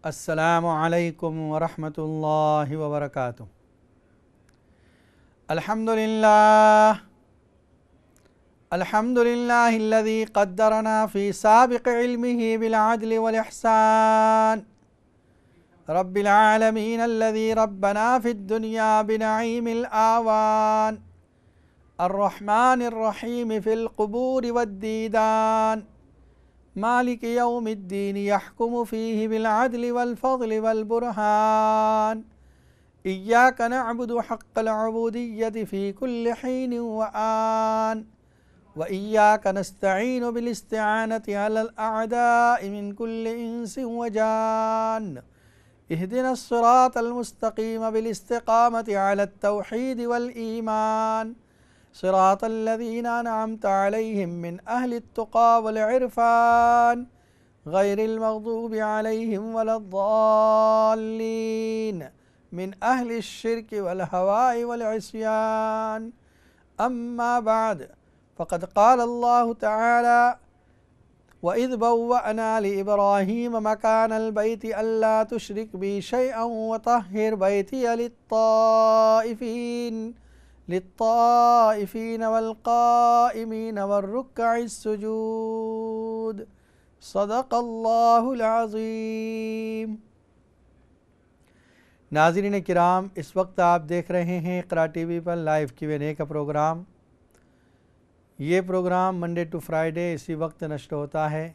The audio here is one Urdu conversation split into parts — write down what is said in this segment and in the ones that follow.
السلام علیکم ورحمۃ اللہ وبرکاتہ۔ الحمد للہ الذی قدرنا فی سابق علمہ بالعدل والاحسان، رب العالمین الذی ربنا فی الدنیا بنعیم الآوان، الرحمن الرحیم فی القبور والدیدان، مالک یوم الدین یحکم فیہ بالعدل والفضل والبرہان، ایاک نعبد حق العبودیت فی کل حین وآن، وإياك نستعين بالاستعانة على الأعداء من كل إنس وجان، اهدنا الصراط المستقيم بالاستقامة على التوحيد والإيمان، صراط الذين أنعمت عليهم من أهل التقى والعرفان، غير المغضوب عليهم ولا الضالين، من أهل الشرك والهواء والعصيان. أما بعد، فقد قال الله تعالى: وَإِذْ بَوَّأْنَا لِإِبْرَاهِيمَ مَكَانَ الْبَيْتِ أَلَّا تُشْرِكْ بِي شَيْئًا وَطَهِّرْ بَيْتِيَ لِلطَّائِفِينَ وَالْقَائِمِينَ وَالرُّكَّعِ السُّجُودِ. صدق اللہ العظیم۔ ناظرین کرام، اس وقت آپ دیکھ رہے ہیں اقرا ٹی وی پر لائیو Q&A کا پروگرام۔ یہ پروگرام منڈے ٹو فرائیڈے اسی وقت نشر ہوتا ہے،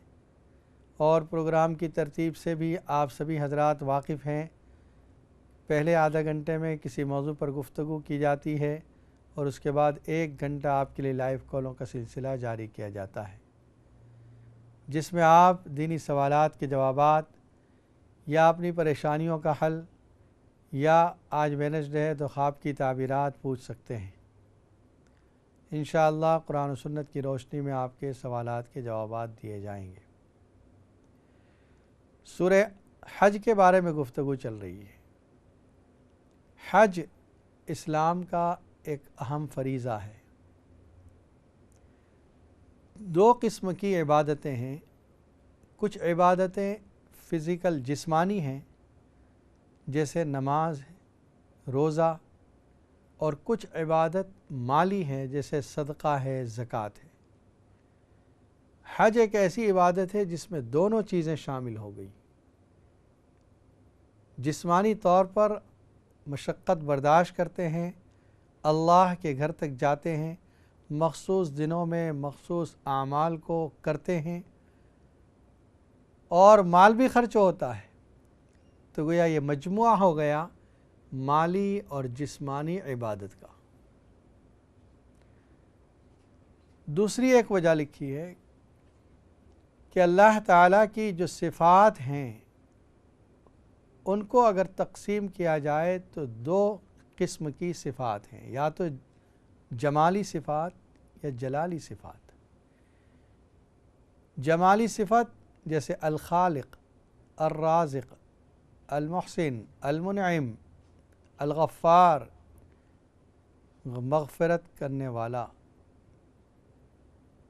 اور پروگرام کی ترتیب سے بھی آپ سبھی حضرات واقف ہیں۔ پہلے آدھا گھنٹے میں کسی موضوع پر گفتگو کی جاتی ہے، اور اس کے بعد 1 گھنٹہ آپ کے لیے لائیو کالوں کا سلسلہ جاری کیا جاتا ہے، جس میں آپ دینی سوالات کے جوابات یا اپنی پریشانیوں کا حل، یا آج وینسڈے ہے تو خواب کی تعبیرات پوچھ سکتے ہیں۔ انشاءاللہ قرآن و سنت کی روشنی میں آپ کے سوالات کے جوابات دیے جائیں گے۔ سورہ حج کے بارے میں گفتگو چل رہی ہے۔ حج اسلام کا ایک اہم فریضہ ہے۔ 2 قسم کی عبادتیں ہیں۔ کچھ عبادتیں فزیکل جسمانی ہیں، جیسے نماز ہے، روزہ، اور کچھ عبادت مالی ہیں، جیسے صدقہ ہے، زکوٰۃ ہے۔ حج ایک ایسی عبادت ہے جس میں دونوں چیزیں شامل ہو گئی۔ جسمانی طور پر مشقت برداشت کرتے ہیں، اللہ کے گھر تک جاتے ہیں، مخصوص دنوں میں مخصوص اعمال کو کرتے ہیں، اور مال بھی خرچ ہوتا ہے۔ تو گویا یہ مجموعہ ہو گیا مالی اور جسمانی عبادت کا۔ دوسری ایک وجہ لکھی ہے کہ اللہ تعالیٰ کی جو صفات ہیں ان کو اگر تقسیم کیا جائے تو 2 قسم کی صفات ہیں، یا تو جمالی صفات یا جلالی صفات۔ جمالی صفت جیسے الخالق، الرازق، المحسن، المنعم، الغفار، مغفرت کرنے والا،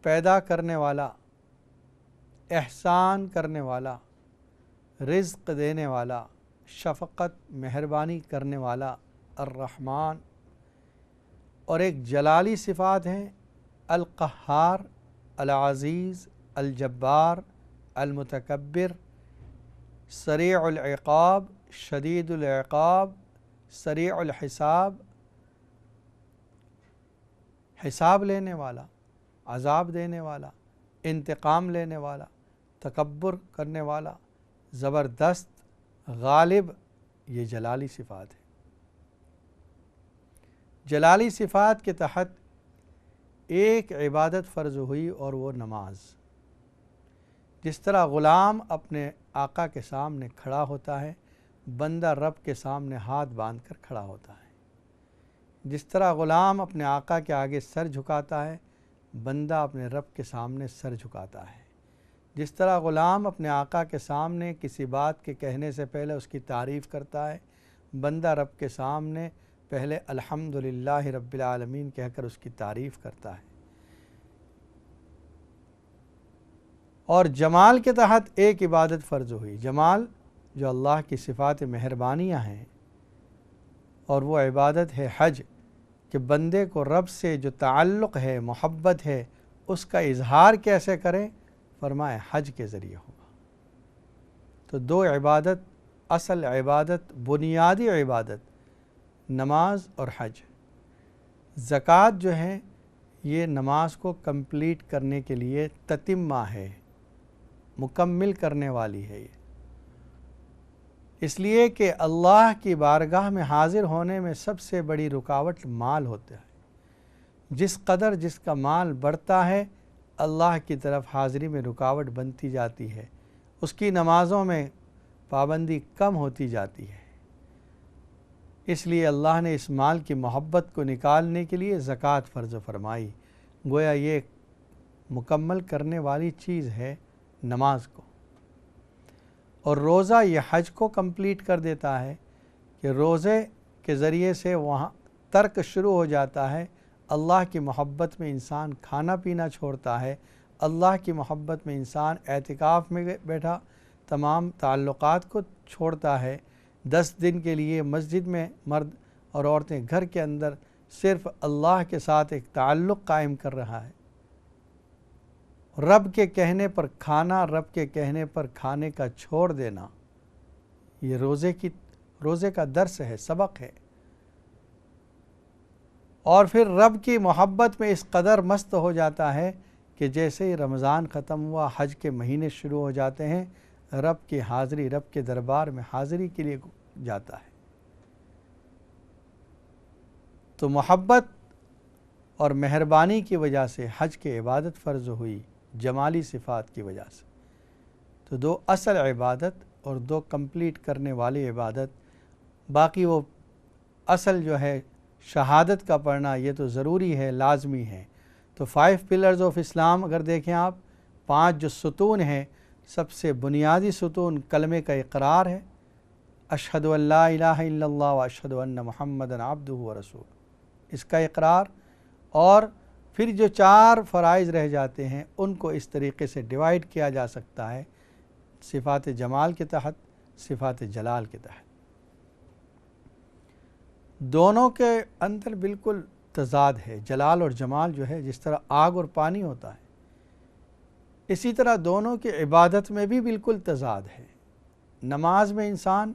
پیدا کرنے والا، احسان کرنے والا، رزق دینے والا، شفقت مہربانی کرنے والا، الرحمن۔ اور ایک جلالی صفات ہیں القہار، العزیز، الجبار، المتکبر، سریع العقاب، شدید العقاب، سریع الحساب، حساب لینے والا، عذاب دینے والا، انتقام لینے والا، تکبر کرنے والا، زبردست، غالب۔ یہ جلالی صفات ہے۔ جلالی صفات کے تحت ایک عبادت فرض ہوئی، اور وہ نماز۔ جس طرح غلام اپنے آقا کے سامنے کھڑا ہوتا ہے، بندہ رب کے سامنے ہاتھ باندھ کر کھڑا ہوتا ہے۔ جس طرح غلام اپنے آقا کے آگے سر جھکاتا ہے، بندہ اپنے رب کے سامنے سر جھکاتا ہے۔ جس طرح غلام اپنے آقا کے سامنے کسی بات کے کہنے سے پہلے اس کی تعریف کرتا ہے، بندہ رب کے سامنے پہلے الحمدللہ رب العالمین کہہ کر اس کی تعریف کرتا ہے۔ اور جمال کے تحت ایک عبادت فرض ہوئی۔ جمال جو اللہ کی صفات مہربانیاں ہیں، اور وہ عبادت ہے حج، کہ بندے کو رب سے جو تعلق ہے، محبت ہے، اس کا اظہار کیسے کریں؟ فرمائے حج کے ذریعے ہوگا۔ تو دو عبادت، اصل عبادت، بنیادی عبادت نماز اور حج۔ زکوٰۃ جو ہے یہ نماز کو کمپلیٹ کرنے کے لیے تتمہ ہے، مکمل کرنے والی ہے یہ، اس لیے کہ اللہ کی بارگاہ میں حاضر ہونے میں سب سے بڑی رکاوٹ مال ہوتا ہے۔ جس قدر جس کا مال بڑھتا ہے، اللہ کی طرف حاضری میں رکاوٹ بنتی جاتی ہے، اس کی نمازوں میں پابندی کم ہوتی جاتی ہے۔ اس لیے اللہ نے اس مال کی محبت کو نکالنے کے لیے زکوٰۃ فرض فرمائی، گویا یہ مکمل کرنے والی چیز ہے نماز کو۔ اور روزہ یہ حج کو کمپلیٹ کر دیتا ہے، کہ روزے کے ذریعے سے وہاں ترک شروع ہو جاتا ہے، اللہ کی محبت میں انسان کھانا پینا چھوڑتا ہے، اللہ کی محبت میں انسان اعتکاف میں بیٹھا تمام تعلقات کو چھوڑتا ہے، 10 دن کے لیے مسجد میں مرد اور عورتیں گھر کے اندر صرف اللہ کے ساتھ ایک تعلق قائم کر رہا ہے۔ رب کے کہنے پر کھانا، رب کے کہنے پر کھانے کا چھوڑ دینا، یہ روزے کا درس ہے، سبق ہے۔ اور پھر رب کی محبت میں اس قدر مست ہو جاتا ہے کہ جیسے ہی رمضان ختم ہوا، حج کے مہینے شروع ہو جاتے ہیں، رب کی حاضری، رب کے دربار میں حاضری کے لیے جاتا ہے۔ تو محبت اور مہربانی کی وجہ سے حج کی عبادت فرض ہوئی، جمالی صفات کی وجہ سے۔ تو دو اصل عبادت اور دو کمپلیٹ کرنے والی عبادت، باقی وہ اصل جو ہے شہادت کا پڑھنا، یہ تو ضروری ہے، لازمی ہے۔ تو 5 پلرز آف اسلام اگر دیکھیں آپ، 5 جو ستون ہیں، سب سے بنیادی ستون کلمے کا اقرار ہے، اشہد ان لا الہ الا اللہ و اشہد ان محمد عبدہ و رسولہ، اس کا اقرار۔ اور پھر جو 4 فرائض رہ جاتے ہیں ان کو اس طریقے سے ڈیوائیڈ کیا جا سکتا ہے، صفات جمال کے تحت، صفات جلال کے تحت۔ دونوں کے اندر بالکل تضاد ہے، جلال اور جمال جو ہے، جس طرح آگ اور پانی ہوتا ہے، اسی طرح دونوں کی عبادت میں بھی بالکل تضاد ہے۔ نماز میں انسان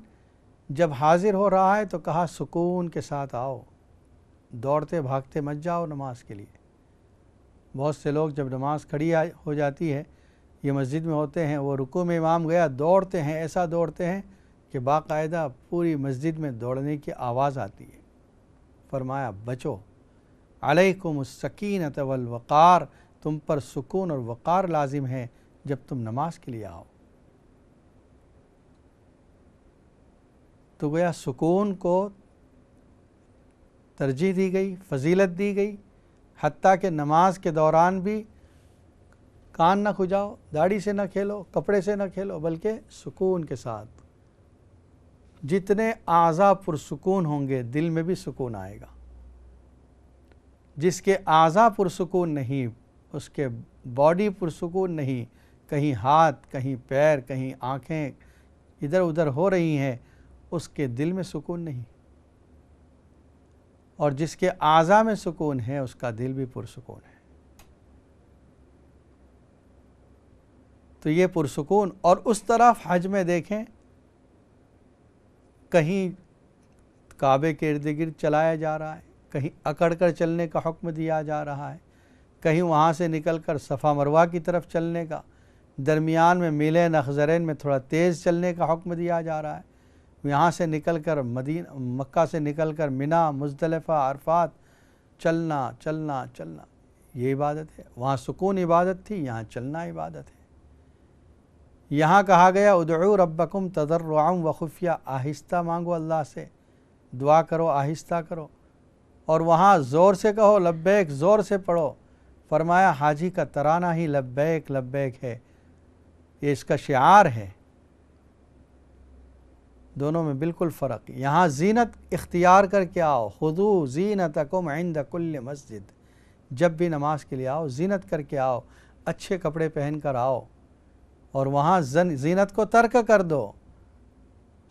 جب حاضر ہو رہا ہے تو کہا سکون کے ساتھ آؤ، دوڑتے بھاگتے مت جاؤ نماز کے لیے۔ بہت سے لوگ جب نماز کھڑی ہو جاتی ہے، یہ مسجد میں ہوتے ہیں، وہ رکوع میں امام گیا، دوڑتے ہیں، ایسا دوڑتے ہیں کہ باقاعدہ پوری مسجد میں دوڑنے کی آواز آتی ہے۔ فرمایا بچو، علیکم السکینۃ والوقار، تم پر سکون اور وقار لازم ہے جب تم نماز کے لیے آؤ۔ تو گویا سکون کو ترجیح دی گئی، فضیلت دی گئی، حتیٰ کہ نماز کے دوران بھی کان نہ کھجاؤ، داڑھی سے نہ کھیلو، کپڑے سے نہ کھیلو، بلکہ سکون کے ساتھ۔ جتنے اعضاء پرسکون ہوں گے، دل میں بھی سکون آئے گا۔ جس کے اعضاء پرسکون نہیں، اس کے باڈی پرسکون نہیں، کہیں ہاتھ، کہیں پیر، کہیں آنکھیں ادھر ادھر ہو رہی ہیں، اس کے دل میں سکون نہیں۔ اور جس کے اعضاء میں سکون ہے، اس کا دل بھی پرسکون ہے۔ تو یہ پرسکون، اور اس طرف حج میں دیکھیں، کہیں کعبے کے ارد گرد چلایا جا رہا ہے، کہیں اکڑ کر چلنے کا حکم دیا جا رہا ہے، کہیں وہاں سے نکل کر صفا مروہ کی طرف چلنے کا، درمیان میں میلین اخضرین میں تھوڑا تیز چلنے کا حکم دیا جا رہا ہے، یہاں سے نکل کر مکہ سے نکل کر منی، مزدلفہ، عرفات چلنا چلنا چلنا، یہ عبادت ہے۔ وہاں سکون عبادت تھی، یہاں چلنا عبادت ہے۔ یہاں کہا گیا ادعوا ربکم تضرعا وخفیہ، آہستہ مانگو اللہ سے، دعا کرو، آہستہ کرو، اور وہاں زور سے کہو لبیک، زور سے پڑھو۔ فرمایا حاجی کا ترانہ ہی لبیک لبیک ہے، یہ اس کا شعار ہے۔ دونوں میں بالکل فرق۔ یہاں زینت اختیار کر کے آؤ، خذوا زینتکم عند کل مسجد، جب بھی نماز کے لیے آؤ زینت کر کے آؤ، اچھے کپڑے پہن کر آؤ، اور وہاں زینت کو ترک کر دو،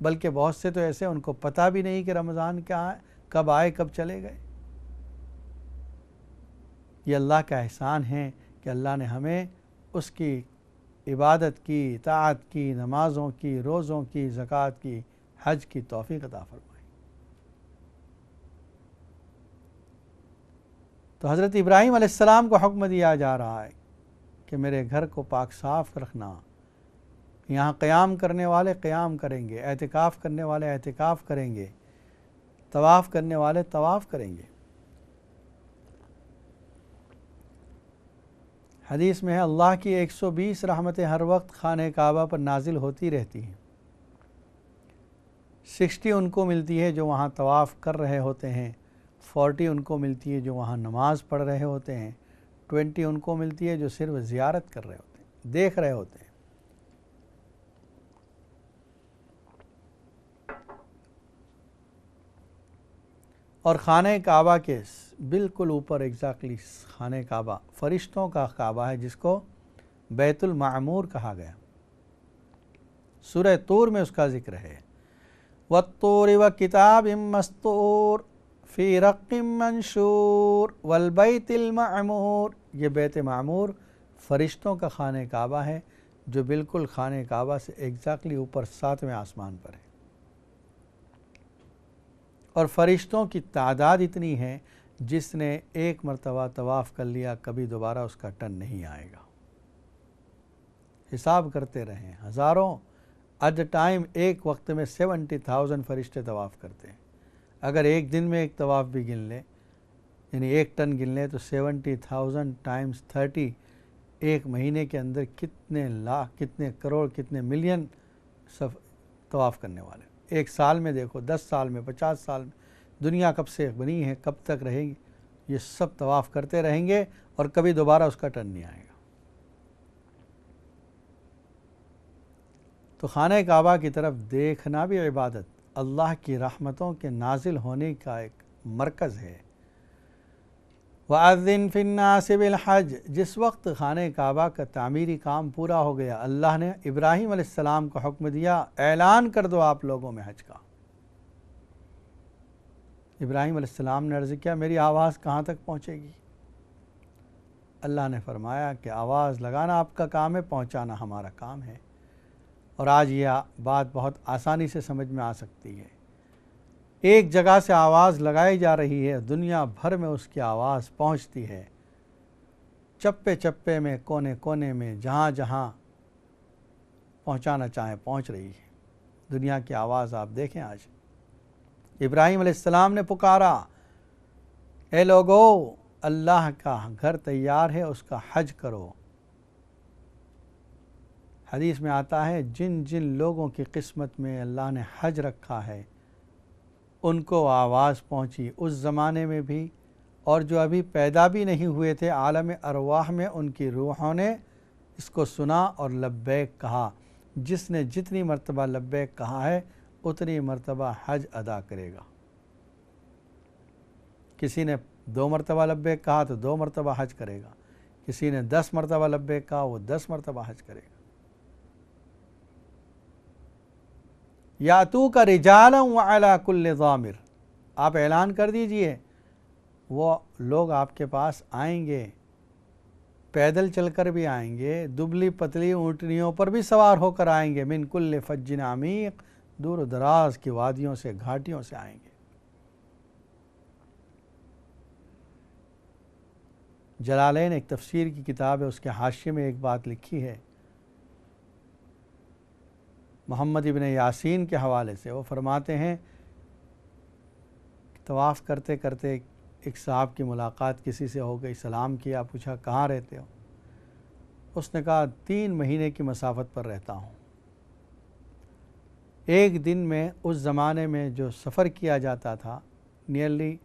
بلکہ بہت سے تو ایسے ان کو پتہ بھی نہیں کہ رمضان کیا ہے، کب آئے کب چلے گئے۔ یہ اللہ کا احسان ہے کہ اللہ نے ہمیں اس کی عبادت کی، اطاعت کی، نمازوں کی، روزوں کی، زکوٰۃ کی، حج کی توفیق عطا فرمائی۔ تو حضرت ابراہیم علیہ السلام کو حکم دیا جا رہا ہے کہ میرے گھر کو پاک صاف رکھنا، یہاں قیام کرنے والے قیام کریں گے، اعتکاف کرنے والے اعتکاف کریں گے، طواف کرنے والے طواف کریں گے۔ حدیث میں ہے اللہ کی 120 رحمتیں ہر وقت خانہ کعبہ پر نازل ہوتی رہتی ہیں۔ 60 ان کو ملتی ہے جو وہاں طواف کر رہے ہوتے ہیں، 40 ان کو ملتی ہے جو وہاں نماز پڑھ رہے ہوتے ہیں، 20 ان کو ملتی ہے جو صرف زیارت کر رہے ہوتے ہیں، دیکھ رہے ہوتے ہیں۔ اور خانہ کعبہ کے بالکل اوپر ایگزیکٹلی خانہ کعبہ فرشتوں کا کعبہ ہے، جس کو بیت المعمور کہا گیا۔ سورہ طور میں اس کا ذکر ہے، وَالطُّورِ وَكِتَابٍ مَّسْطُورٍ فِي رَقٍّ مَّنشُورٍ وَالْبَيْتِ الْمَعْمُورِ۔ یہ بیت معمور فرشتوں کا خانہ کعبہ ہے، جو بالکل خانہ کعبہ سے ایگزیکٹلی اوپر 7ویں آسمان پر ہے۔ اور فرشتوں کی تعداد اتنی ہے، جس نے ایک مرتبہ طواف کر لیا کبھی دوبارہ اس کا ٹرن نہیں آئے گا۔ حساب کرتے رہیں، ہزاروں ایٹ اے ٹائم ایک وقت میں 70,000 فرشتے طواف کرتے ہیں۔ اگر ایک دن میں ایک طواف بھی گن لیں، یعنی ایک ٹن گن لیں، تو 70,000 ٹائمز 30 ایک مہینے کے اندر کتنے لاکھ، کتنے کروڑ، کتنے ملین طواف کرنے والے۔ ایک سال میں دیکھو، 10 سال میں، 50 سال میں، دنیا کب سے بنی ہے کب تک رہے گی، یہ سب طواف کرتے رہیں گے اور کبھی دوبارہ اس کا ٹرن نہیں آئے گا۔ تو خانہ کعبہ کی طرف دیکھنا بھی عبادت، اللہ کی رحمتوں کے نازل ہونے کا ایک مرکز ہے۔ وَأَذِّن فِي النَّاسِ بِالْحَجِّ۔ جس وقت خانہ کعبہ کا تعمیری کام پورا ہو گیا، اللہ نے ابراہیم علیہ السلام کو حکم دیا، اعلان کر دو آپ لوگوں میں حج کا۔ ابراہیم علیہ السلام نے عرض کیا، میری آواز کہاں تک پہنچے گی؟ اللہ نے فرمایا کہ آواز لگانا آپ کا کام ہے، پہنچانا ہمارا کام ہے۔ اور آج یہ بات بہت آسانی سے سمجھ میں آ سکتی ہے۔ ایک جگہ سے آواز لگائی جا رہی ہے، دنیا بھر میں اس کی آواز پہنچتی ہے، چپے چپے میں، کونے کونے میں، جہاں جہاں پہنچانا چاہیں پہنچ رہی ہے۔ دنیا کی آواز آپ دیکھیں آج۔ ابراہیم علیہ السلام نے پکارا، اے لوگو، اللہ کا گھر تیار ہے، اس کا حج کرو۔ حدیث میں آتا ہے، جن جن لوگوں کی قسمت میں اللہ نے حج رکھا ہے، ان کو آواز پہنچی اس زمانے میں بھی، اور جو ابھی پیدا بھی نہیں ہوئے تھے عالم ارواح میں، ان کی روحوں نے اس کو سنا اور لبیک کہا۔ جس نے جتنی مرتبہ لبیک کہا ہے، اتنی مرتبہ حج ادا کرے گا۔ کسی نے 2 مرتبہ لبیک کہا تو 2 مرتبہ حج کرے گا، کسی نے 10 مرتبہ لبیک کہا وہ 10 مرتبہ حج کرے گا۔ یاتوک رجالا وعلی کل ضامر، آپ اعلان کر دیجئے، وہ لوگ آپ کے پاس آئیں گے، پیدل چل کر بھی آئیں گے، دبلی پتلی اونٹنیوں پر بھی سوار ہو کر آئیں گے، من کل فج عمیق، دور دراز کی وادیوں سے، گھاٹیوں سے آئیں گے۔ جلالین ایک تفسیر کی کتاب ہے، اس کے حاشیے میں ایک بات لکھی ہے محمد ابن یاسین کے حوالے سے۔ وہ فرماتے ہیں، طواف کرتے کرتے ایک صاحب کی ملاقات کسی سے ہو گئی، سلام کیا، پوچھا کہاں رہتے ہو؟ اس نے کہا 3 مہینے کی مسافت پر رہتا ہوں۔ ایک دن میں اس زمانے میں جو سفر کیا جاتا تھا، نیئرلی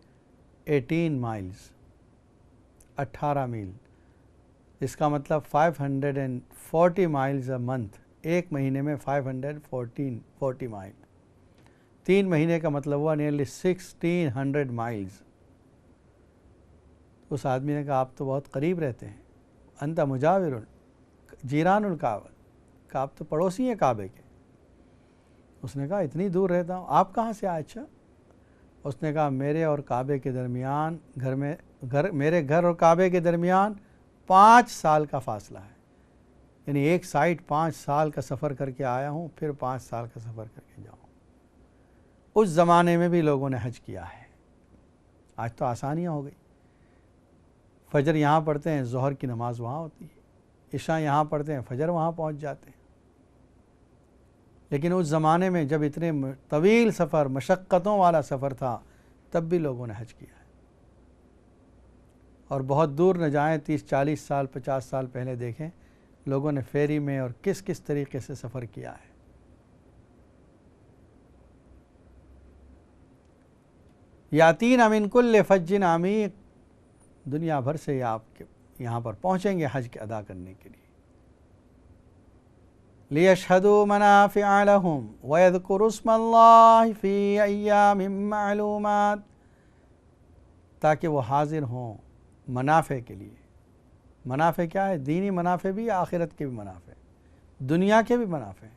18 میلز، 18 میل، اس کا مطلب 540 میلز اے منتھ، ایک مہینے میں 540 مائل، 3 مہینے کا مطلب ہوا نیئرلی 1600 میلز۔ اس آدمی نے کہا آپ تو بہت قریب رہتے ہیں، انت مجاور جیران الکعبہ، کہ آپ تو پڑوسی ہیں کعبے کے۔ اس نے کہا اتنی دور رہتا ہوں، آپ کہاں سے آئے؟ اچھا. اس نے کہا میرے اور کعبے کے درمیان میرے گھر اور کعبے کے درمیان 5 سال کا فاصلہ ہے، یعنی ایک سائٹ 5 سال کا سفر کر کے آیا ہوں، پھر 5 سال کا سفر کر کے جاؤں. اس زمانے میں بھی لوگوں نے حج کیا ہے. آج تو آسانیاں ہو گئی، فجر یہاں پڑھتے ہیں، ظہر کی نماز وہاں ہوتی ہے، عشاء یہاں پڑھتے ہیں، فجر وہاں پہنچ جاتے ہیں. لیکن اس زمانے میں جب اتنے طویل سفر، مشقتوں والا سفر تھا، تب بھی لوگوں نے حج کیا ہے. اور بہت دور نہ جائیں، 30-40 سال 50 سال پہلے دیکھیں لوگوں نے فیری میں اور کس کس طریقے سے سفر کیا ہے. یاتین من کل فج عمیق، دنیا بھر سے آپ کے یہاں پر پہنچیں گے حج کے ادا کرنے کے لیے. لیشہدوا منافع لہم ویذکروا اسم اللہ فی ایام معلومات، تاکہ وہ حاضر ہوں منافع کے لیے. منافع کیا ہے؟ دینی منافع بھی، آخرت کے بھی منافع، دنیا کے بھی منافع.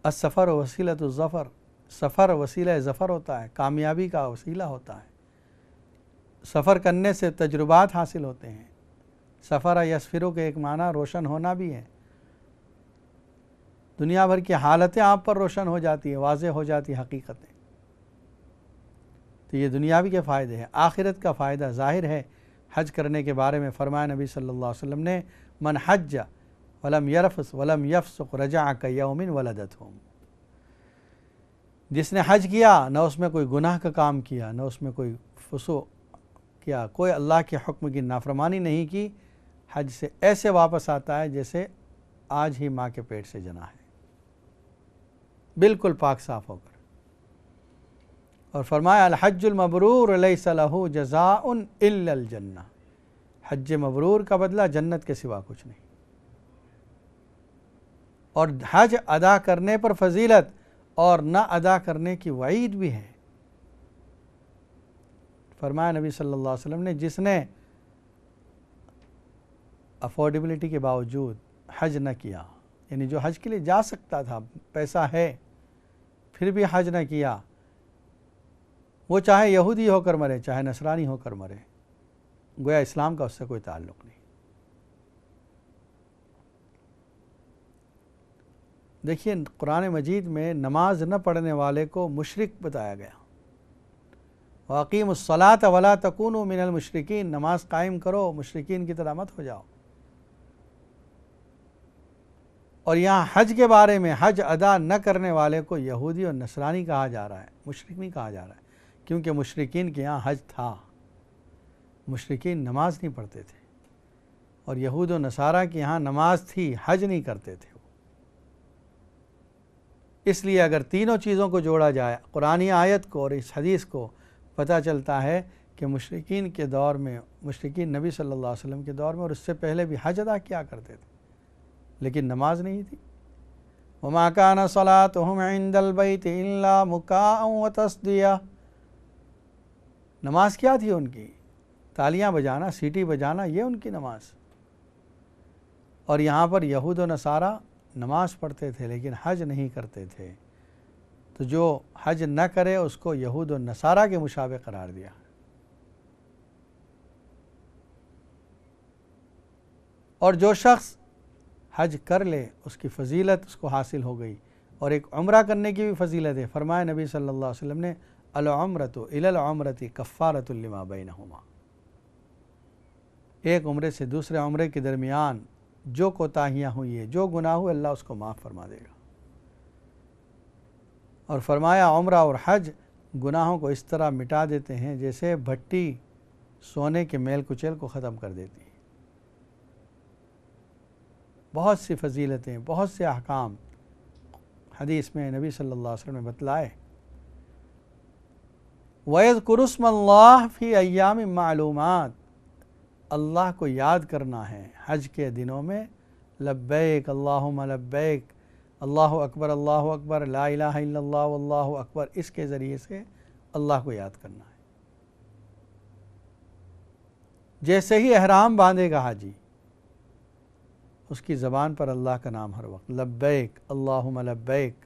السفر وسیلۃ الظفر، سفر وسیلہ ظفر ہوتا ہے، کامیابی کا وسیلہ ہوتا ہے. سفر کرنے سے تجربات حاصل ہوتے ہیں. سفر یسفرو کے ایک معنی روشن ہونا بھی ہے. دنیا بھر کی حالتیں آپ پر روشن ہو جاتی ہیں، واضح ہو جاتی ہیں حقیقتیں. تو یہ دنیاوی کے فائدے ہیں. آخرت کا فائدہ ظاہر ہے. حج کرنے کے بارے میں فرمایا نبی صلی اللہ علیہ وسلم نے، من حج ولم یرفث ولم یفسق رجع کیوم ولدتہ. جس نے حج کیا، نہ اس میں کوئی گناہ کا کام کیا، نہ اس میں کوئی فسوق کیا، کوئی اللہ کے حکم کی نافرمانی نہیں کی، حج سے ایسے واپس آتا ہے جیسے آج ہی ماں کے پیٹ سے جنا ہے، بالکل پاک صاف ہو کر. اور فرمایا الحج المبرور لیس لہ جزاء الا الجنہ، حج مبرور کا بدلہ جنت کے سوا کچھ نہیں. اور حج ادا کرنے پر فضیلت اور نہ ادا کرنے کی وعید بھی ہے. فرمایا نبی صلی اللہ علیہ وسلم نے، جس نے افورڈیبلٹی کے باوجود حج نہ کیا، یعنی جو حج کے لیے جا سکتا تھا، پیسہ ہے، پھر بھی حج نہ کیا، وہ چاہے یہودی ہو کر مرے چاہے نصرانی ہو کر مرے، گویا اسلام کا اس سے کوئی تعلق نہیں. دیکھیے قرآن مجید میں نماز نہ پڑھنے والے کو مشرک بتایا گیا. وَأَقِیمُوا الصَّلَاةَ وَلَا تَكُونُوا مِنَ الْمُشْرِکِينَ، نماز قائم کرو، مشرکین کی طرح مت ہو جاؤ. اور یہاں حج کے بارے میں حج ادا نہ کرنے والے کو یہودی اور نصرانی کہا جا رہا ہے، مشرک نہیں کہا جا رہا ہے، کیونکہ مشرکین کے یہاں حج تھا. مشرکین نماز نہیں پڑھتے تھے، اور یہود و نصارہ کے یہاں نماز تھی، حج نہیں کرتے تھے. اس لیے اگر تینوں چیزوں کو جوڑا جائے، قرآنی آیت کو اور اس حدیث کو، پتہ چلتا ہے کہ مشرکین کے دور میں، مشرکین نبی صلی اللہ علیہ وسلم کے دور میں اور اس سے پہلے بھی حج ادا کیا کرتے تھے، لیکن نماز نہیں تھی. وَمَا كَانَ صَلَاتُهُمْ عِنْدَ الْبَيْتِ إِلَّا مُكَاءً وَتَصْدِيَةً. نماز کیا تھی ان کی؟ تالیاں بجانا، سیٹی بجانا، یہ ان کی نماز. اور یہاں پر یہود و نصارہ نماز پڑھتے تھے لیکن حج نہیں کرتے تھے. تو جو حج نہ کرے اس کو یہود و نصارہ کے مشابہ قرار دیا. اور جو شخص حج کر لے اس کی فضیلت اس کو حاصل ہو گئی. اور ایک عمرہ کرنے کی بھی فضیلت ہے. فرمایا نبی صلی اللہ علیہ وسلم نے، العمرۃ الی العمرۃ کفارۃ لما بینہما. ایک عمرے سے دوسرے عمرے کے درمیان جو کوتاہیاں ہوئی ہیں، جو گناہ ہوئے، اللہ اس کو معاف فرما دے گا. اور فرمایا عمرہ اور حج گناہوں کو اس طرح مٹا دیتے ہیں جیسے بھٹی سونے کے میل کچیل کو ختم کر دیتی ہے. بہت سی فضیلتیں، بہت سے احکام حدیث میں نبی صلی اللہ علیہ وسلم نے بتلائے. وَيَذْكُرُ اسْمَ اللَّهِ فِي أَيَّامٍ مَعْلُومَاتٍ، اللہ کو یاد کرنا ہے حج کے دنوں میں. لبیک اللہم لبیک، اللہ اکبر لا الہ الا اللہ واللہ اکبر، اس کے ذریعے سے اللہ کو یاد کرنا ہے. جیسے ہی احرام باندھے گا حاجی، اس کی زبان پر اللہ کا نام ہر وقت، لبیک اللہم لبیک